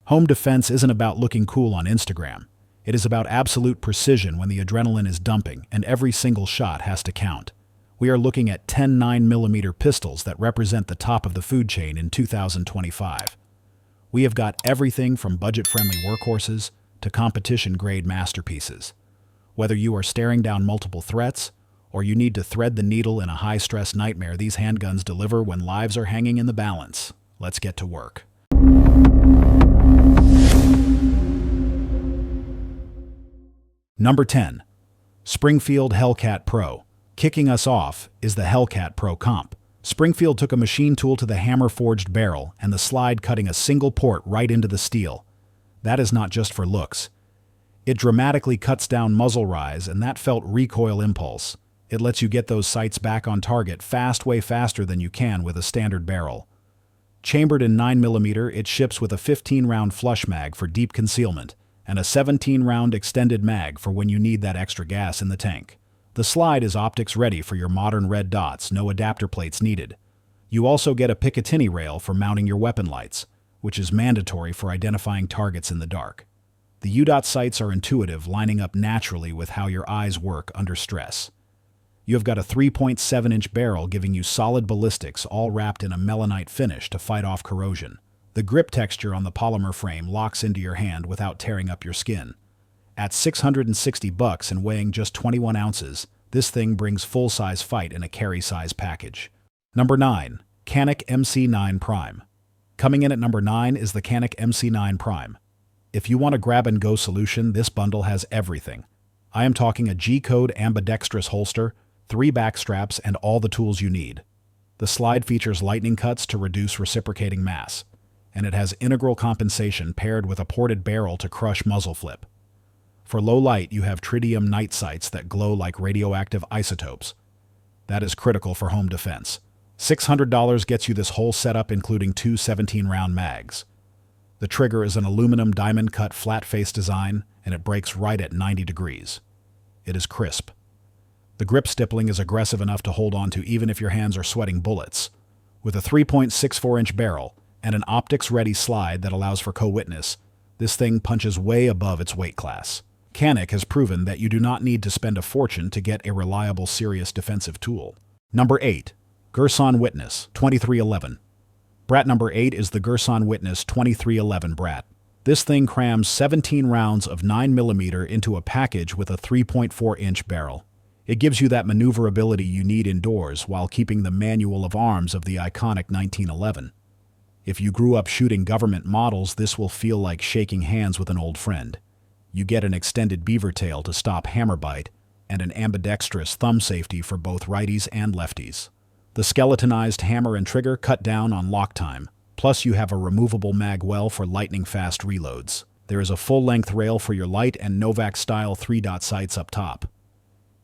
Home defense isn't about looking cool on Instagram. It is about absolute precision when the adrenaline is dumping and every single shot has to count. We are looking at 10 9mm pistols that represent the top of the food chain in 2025. We have got everything from budget-friendly workhorses to competition-grade masterpieces. Whether you are staring down multiple threats or you need to thread the needle in a high-stress nightmare, these handguns deliver when lives are hanging in the balance. Let's get to work. Number 10. Springfield Hellcat Pro. Kicking us off is the Hellcat Pro Comp. Springfield took a machine tool to the hammer-forged barrel and the slide, cutting a single port right into the steel. That is not just for looks. It dramatically cuts down muzzle rise, and that felt recoil impulse. It lets you get those sights back on target fast, way faster than you can with a standard barrel. Chambered in 9mm, it ships with a 15-round flush mag for deep concealment and a 17-round extended mag for when you need that extra gas in the tank. The slide is optics ready for your modern red dots, no adapter plates needed. You also get a Picatinny rail for mounting your weapon lights, which is mandatory for identifying targets in the dark. The U-dot sights are intuitive, lining up naturally with how your eyes work under stress. You have got a 3.7-inch barrel giving you solid ballistics, all wrapped in a melanite finish to fight off corrosion. The grip texture on the polymer frame locks into your hand without tearing up your skin. At $660 and weighing just 21 ounces, this thing brings full-size fight in a carry-size package. Number 9. Canik MC9 Prime. Coming in at number 9 is the Canik MC9 Prime. If you want a grab-and-go solution, this bundle has everything. I am talking a G-code ambidextrous holster, 3 back straps, and all the tools you need. The slide features lightning cuts to reduce reciprocating mass, and it has integral compensation paired with a ported barrel to crush muzzle flip. For low light, you have tritium night sights that glow like radioactive isotopes. That is critical for home defense. $600 gets you this whole setup, including 2 17-round mags. The trigger is an aluminum diamond-cut flat-face design, and it breaks right at 90 degrees. It is crisp. The grip stippling is aggressive enough to hold on to even if your hands are sweating bullets. With a 3.64-inch barrel and an optics-ready slide that allows for co-witness, this thing punches way above its weight class. Canik has proven that you do not need to spend a fortune to get a reliable, serious defensive tool. Number 8. Girsan Witness 2311. Brat number 8 is the Girsan Witness 2311 Brat. This thing crams 17 rounds of 9mm into a package with a 3.4-inch barrel. It gives you that maneuverability you need indoors while keeping the manual of arms of the iconic 1911. If you grew up shooting government models, this will feel like shaking hands with an old friend. You get an extended beaver tail to stop hammer bite and an ambidextrous thumb safety for both righties and lefties. The skeletonized hammer and trigger cut down on lock time, plus you have a removable mag well for lightning-fast reloads. There is a full-length rail for your light and Novak-style 3-dot sights up top.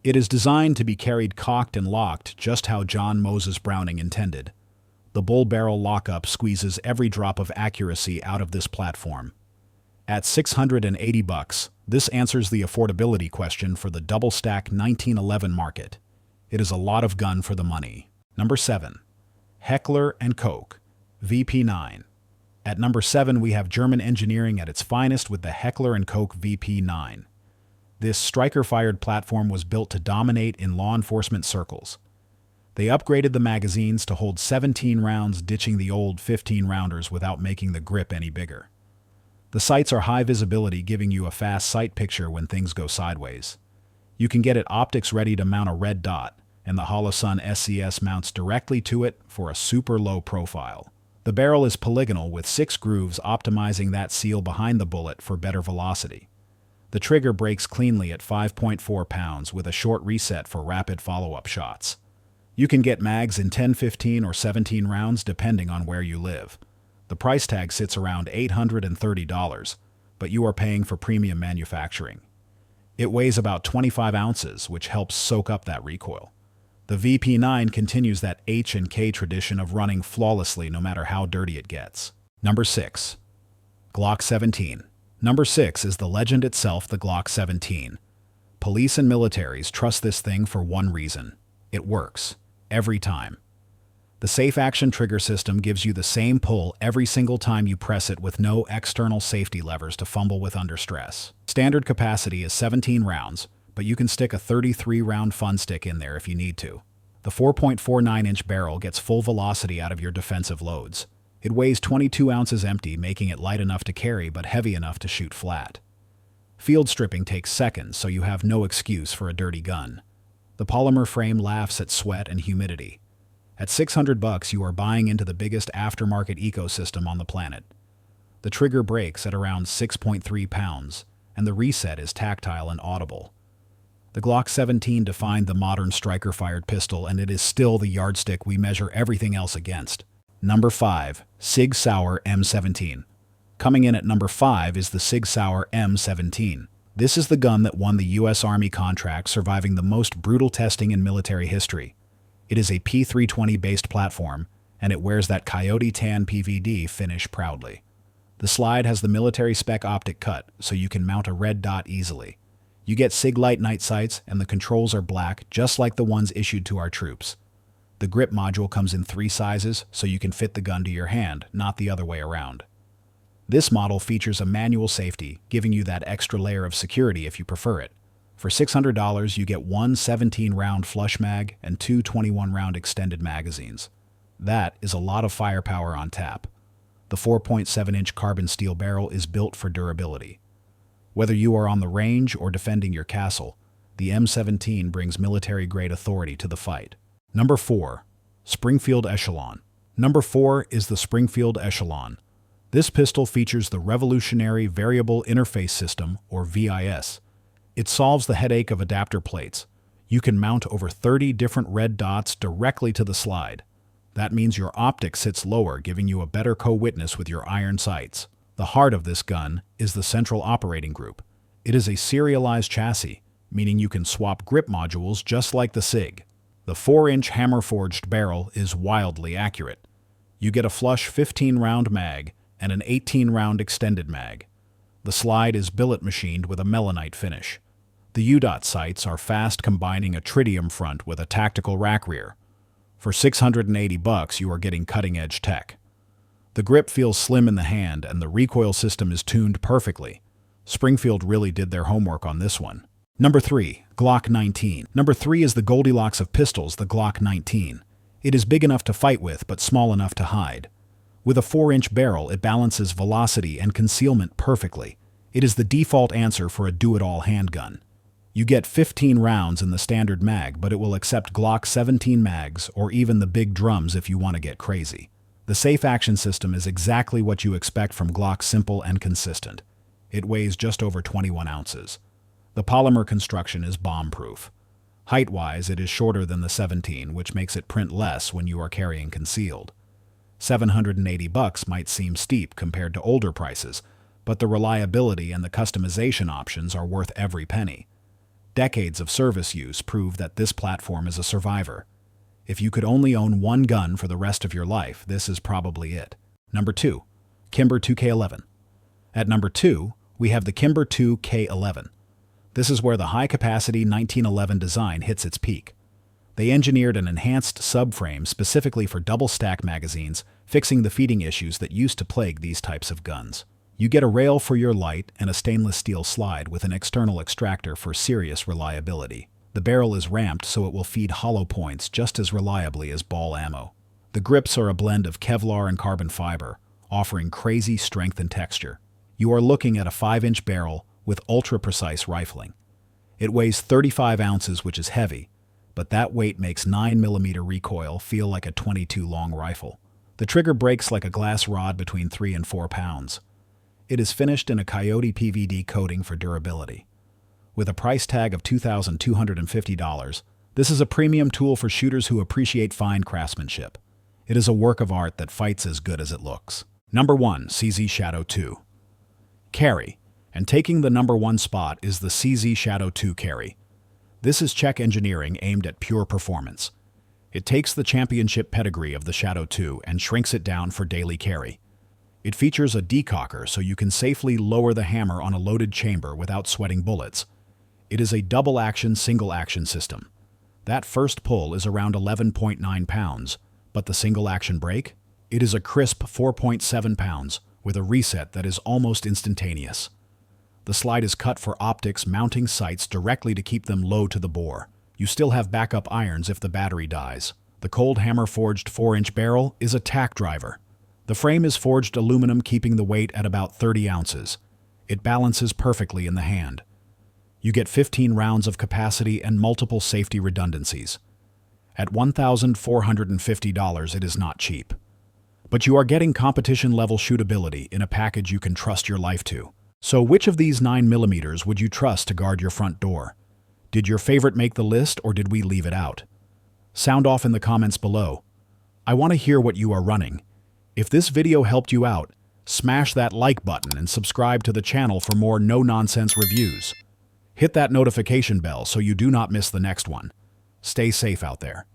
It is designed to be carried cocked and locked just how John Moses Browning intended. The bull barrel lockup squeezes every drop of accuracy out of this platform. At $680, this answers the affordability question for the double-stack 1911 market. It is a lot of gun for the money. Number 7. Heckler and Koch VP9. At number 7, we have German engineering at its finest with the Heckler and Koch VP9. This striker-fired platform was built to dominate in law enforcement circles. They upgraded the magazines to hold 17 rounds, ditching the old 15-rounders without making the grip any bigger. The sights are high visibility, giving you a fast sight picture when things go sideways. You can get it optics ready to mount a red dot, and the Holosun SCS mounts directly to it for a super low profile. The barrel is polygonal with 6 grooves, optimizing that seal behind the bullet for better velocity. The trigger breaks cleanly at 5.4 pounds with a short reset for rapid follow-up shots. You can get mags in 10, 15, or 17 rounds depending on where you live. The price tag sits around $830, but you are paying for premium manufacturing. It weighs about 25 ounces, which helps soak up that recoil. The VP9 continues that H&K tradition of running flawlessly no matter how dirty it gets. Number 6. Glock 17. Number 6 is the legend itself, the Glock 17. Police and militaries trust this thing for one reason. It works. Every time. The safe action trigger system gives you the same pull every single time you press it with no external safety levers to fumble with under stress. Standard capacity is 17 rounds, but you can stick a 33-round fun stick in there if you need to. The 4.49-inch barrel gets full velocity out of your defensive loads. It weighs 22 ounces empty, making it light enough to carry but heavy enough to shoot flat. Field stripping takes seconds, so you have no excuse for a dirty gun. The polymer frame laughs at sweat and humidity. At $600, you are buying into the biggest aftermarket ecosystem on the planet. The trigger breaks at around 6.3 pounds, and the reset is tactile and audible. The Glock 17 defined the modern striker-fired pistol, and it is still the yardstick we measure everything else against. Number 5. Sig Sauer M17. Coming in at number 5 is the Sig Sauer M17. This is the gun that won the U.S. Army contract, surviving the most brutal testing in military history. It is a P320-based platform, and it wears that coyote tan PVD finish proudly. The slide has the military spec optic cut, so you can mount a red dot easily. You get SIG light night sights, and the controls are black, just like the ones issued to our troops. The grip module comes in 3 sizes, so you can fit the gun to your hand, not the other way around. This model features a manual safety, giving you that extra layer of security if you prefer it. For $600, you get one 17-round flush mag and 2 21-round extended magazines. That is a lot of firepower on tap. The 4.7-inch carbon steel barrel is built for durability. Whether you are on the range or defending your castle, the M17 brings military-grade authority to the fight. Number 4. Springfield Echelon. Number 4 is the Springfield Echelon. This pistol features the revolutionary Variable Interface System, or VIS. It solves the headache of adapter plates. You can mount over 30 different red dots directly to the slide. That means your optic sits lower, giving you a better co-witness with your iron sights. The heart of this gun is the central operating group. It is a serialized chassis, meaning you can swap grip modules just like the SIG. The 4-inch hammer-forged barrel is wildly accurate. You get a flush 15-round mag and an 18-round extended mag. The slide is billet machined with a melanite finish. The U-dot sights are fast, combining a tritium front with a tactical rack rear. For $680, you are getting cutting-edge tech. The grip feels slim in the hand, and the recoil system is tuned perfectly. Springfield really did their homework on this one. Number 3. Glock 19. Number 3 is the Goldilocks of pistols, the Glock 19. It is big enough to fight with, but small enough to hide. With a 4-inch barrel, it balances velocity and concealment perfectly. It is the default answer for a do-it-all handgun. You get 15 rounds in the standard mag, but it will accept Glock 17 mags or even the big drums if you want to get crazy. The safe action system is exactly what you expect from Glock, simple and consistent. It weighs just over 21 ounces. The polymer construction is bomb-proof. Height-wise, it is shorter than the 17, which makes it print less when you are carrying concealed. $780 might seem steep compared to older prices, but the reliability and the customization options are worth every penny. Decades of service use prove that this platform is a survivor. If you could only own one gun for the rest of your life, this is probably it. Number 2. Kimber 2K11. At number 2, we have the Kimber 2K11. This is where the high-capacity 1911 design hits its peak. They engineered an enhanced subframe specifically for double-stack magazines, fixing the feeding issues that used to plague these types of guns. You get a rail for your light and a stainless steel slide with an external extractor for serious reliability. The barrel is ramped so it will feed hollow points just as reliably as ball ammo. The grips are a blend of Kevlar and carbon fiber, offering crazy strength and texture. You are looking at a 5-inch barrel with ultra-precise rifling. It weighs 35 ounces, which is heavy, but that weight makes 9mm recoil feel like a .22 long rifle. The trigger breaks like a glass rod between 3 and 4 pounds. It is finished in a coyote PVD coating for durability. With a price tag of $2,250, this is a premium tool for shooters who appreciate fine craftsmanship. It is a work of art that fights as good as it looks. Number 1. CZ Shadow 2. Carry. And taking the number 1 spot is the CZ Shadow 2 Carry. This is Czech engineering aimed at pure performance. It takes the championship pedigree of the Shadow 2 and shrinks it down for daily carry. It features a decocker so you can safely lower the hammer on a loaded chamber without sweating bullets. It is a double-action, single-action system. That first pull is around 11.9 pounds, But the single-action brake? It is a crisp 4.7 pounds with a reset that is almost instantaneous. The slide is cut for optics, mounting sights directly to keep them low to the bore. You still have backup irons if the battery dies. The cold hammer-forged 4-inch barrel is a tack driver. The frame is forged aluminum, keeping the weight at about 30 ounces. It balances perfectly in the hand. You get 15 rounds of capacity and multiple safety redundancies. At $1,450, it is not cheap. But you are getting competition-level shootability in a package you can trust your life to. So which of these 9mm would you trust to guard your front door? Did your favorite make the list, or did we leave it out? Sound off in the comments below. I want to hear what you are running. If this video helped you out, smash that like button and subscribe to the channel for more no-nonsense reviews. Hit that notification bell so you do not miss the next one. Stay safe out there.